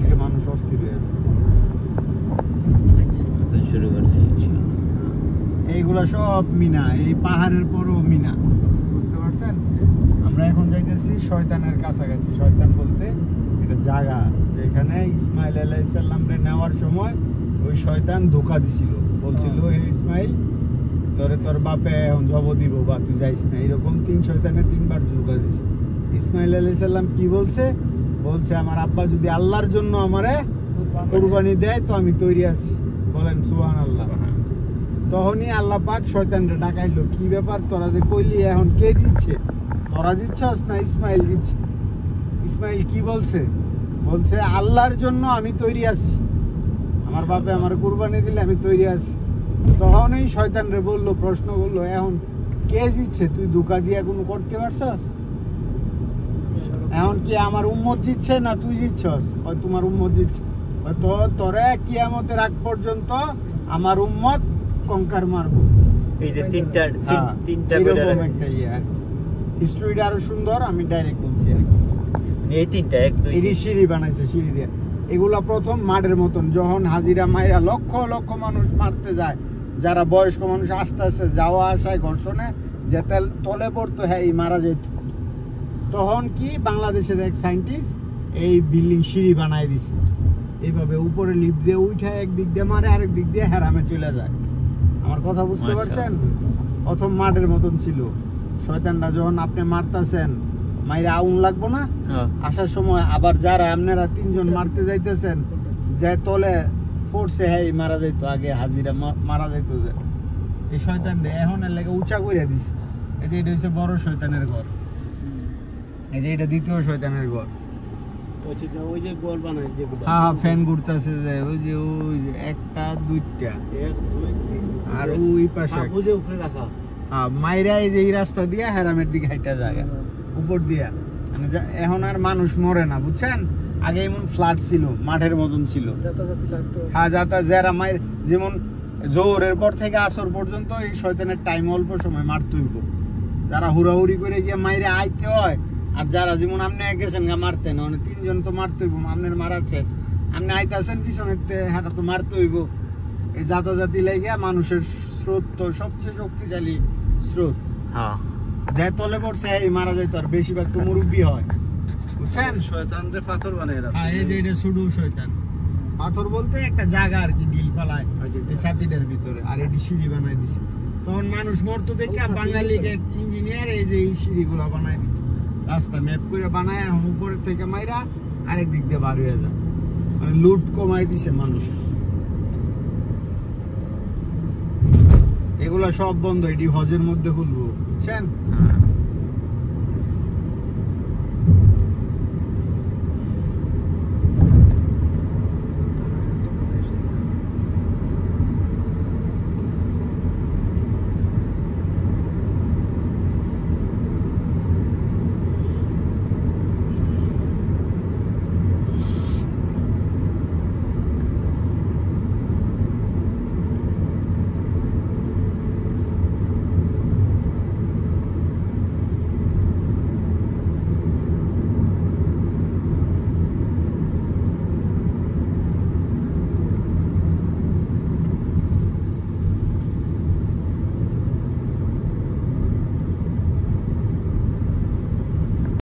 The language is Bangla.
দেখলে মানুষ অস্থির হয়ে যায়। শুরু করছি। এইগুলা সব মিনা, এই পাহাড়ের পরও মিনা, বুঝতে পারছেন? আমরা এখন যাইতেছি শয়তানের কাছাকাছি। শয়তান বলতে এটা জায়গা যেখানে ইসমাইল আলাইহিস সালামকে নেওয়ার সময় ওই শয়তান ধোঁকা দিছিল, বলছিল হে ইসমাইল তোরে তোর বাপে এখন জব দিব বা তুই যাইস না, এরকম 3 শয়তানে 3 বার ধোঁকা দিছে। ইসমাইল আলাইহিস সালাম কি বলছে? বলছে আমার আব্বা যদি আল্লাহর জন্য আমারে কুরবানি দেয় তো আমি তৈরি আছি। বলেন সুবহানাল্লাহ। তখনই আল্লাহ পাক শয়তানকে ডাকাইলো, কি ব্যাপার তোরা যে কইলি এখন কে জিতছে? তোরা জিতছস না ইসমাইল জিতছে? ইসমাইল কি বলছে? বলছে আল্লাহর জন্য আমি তৈরি আছি, আমার বাপে আমার কুরবানি দিলে আমি তৈরি আছি। তখনই শয়তানরে বললো, প্রশ্ন করলো, এখন কে জিতছে? তুই ধোঁকা দিয়া কোনো করতে পারছস? এখন কি আমার উম্মত জিতছে না তুই জিতছস? তোমার উম্মত জিতছে। তো তোরে কিয়ামতের আগ পর্যন্ত আমার উম্মত কঙ্কার মারবো। এই যে তিনটা এরকম একটা ইয়ে আর কি। হিস্ট্রিটা আরো সুন্দর, আমি ডাইরেক্ট বলছি আর কি। এই তিনটা এক দুই এই সিঁড়ি বানাইছে, সিঁড়ি দিয়ে। এগুলা প্রথম মাঠের মতন যখন হাজিরা মাইরা লক্ষ লক্ষ মানুষ মারতে যায়, যারা বয়স্ক মানুষ আস্তে আস্তে যাওয়া আসায় ঘর্ষণে যে তলে পড়তো, হ্যাঁ এই মারা যেত, তখন কি বাংলাদেশের এক সায়েন্টিস্ট এই বিল্ডিং সিঁড়ি বানাই দিছে। এইভাবে উপরে লিফট দিয়ে উঠে একদিক দিয়ে মারে, আরেক দিক দিয়ে হেরামে চলে যায়। আমার কথা বুঝতে পারছেন? প্রথম মাঠের মতন ছিল। শয়তানটা যখন আপনি মারতেছেন, মাইরা আউন লাগবো না? আসার সময় আবার যারা আপনারা 3 জন মারতে যাইতেছেন, যে তলে পড়ছে হ্যাঁ মারা যাইতো, আগে হাজিরা মারা যাইতো। যে এই শয়তানটা এখন এর লাগে উঁচা করে দিছে। এই যে এটা হচ্ছে বড় শয়তানের ঘর, এই যে এটা দ্বিতীয় শয়তানের ঘর। ওই যে গোল বানায় যেগুলো, হ্যাঁ ফ্যান ঘুরতেছে, যে ওই যে একটা দুইটা, 1 2 3 আর ওই পাশে বুঝে উপরে রাখা। হ্যাঁ মাইরা এই যে এই রাস্তা দিয়া হেরামের দিকে হাইটা জায়গা উপর দিয়া, মানে এখন আর মানুষ মরে না, বুঝছেন? আগে এমন ফ্ল্যাট ছিল, মাঠের মতন ছিল। হ্যাঁ যারা মায়ের যেমন জোহরের পর থেকে আসর পর্যন্ত এই শয়তানের টাইম অল্প সময় মারতে হইব। যারা হুড়াহুড়ি করে গিয়ে মাইরে আইতে হয়, আর যারা যেমন আপনি গেছেন গা মারতেন, মানে 3 জন তো মারতে হইব, আপনার মারা শেষ, আপনি আইতেছেন পিছনে, হ্যাঁ তো মারতে হইব। এই জাতাজাতি লেগে মানুষের স্রোত তো সবচেয়ে শক্তিশালী স্রোত, যে তলে পড়ছে এই মারা যাইতো, আর বেশিরভাগ তো মুরব্বী হয়, বুঝছেন? শয়তানরে পাথর বানায় রাখছে। এই যে এটা শুধু শয়তান পাথর বলতে একটা জায়গা আর কি, ঢিল ফালায় এই ছাতিটার ভিতরে, আর এটি সিঁড়ি বানাই দিছে। তখন মানুষ মরতো দেখে বাঙালি ইঞ্জিনিয়ার এই যে এই সিঁড়িগুলো বানাই দিছে, রাস্তা ম্যাপ করে বানায়, এখন উপরের থেকে মাইরা আরেক দিক দিয়ে বার হয়ে যায়, মানে লুট কমাই দিছে মানুষ। এগুলা সব বন্ধ, এটি হজের মধ্যে খুলবো, বুঝছেন?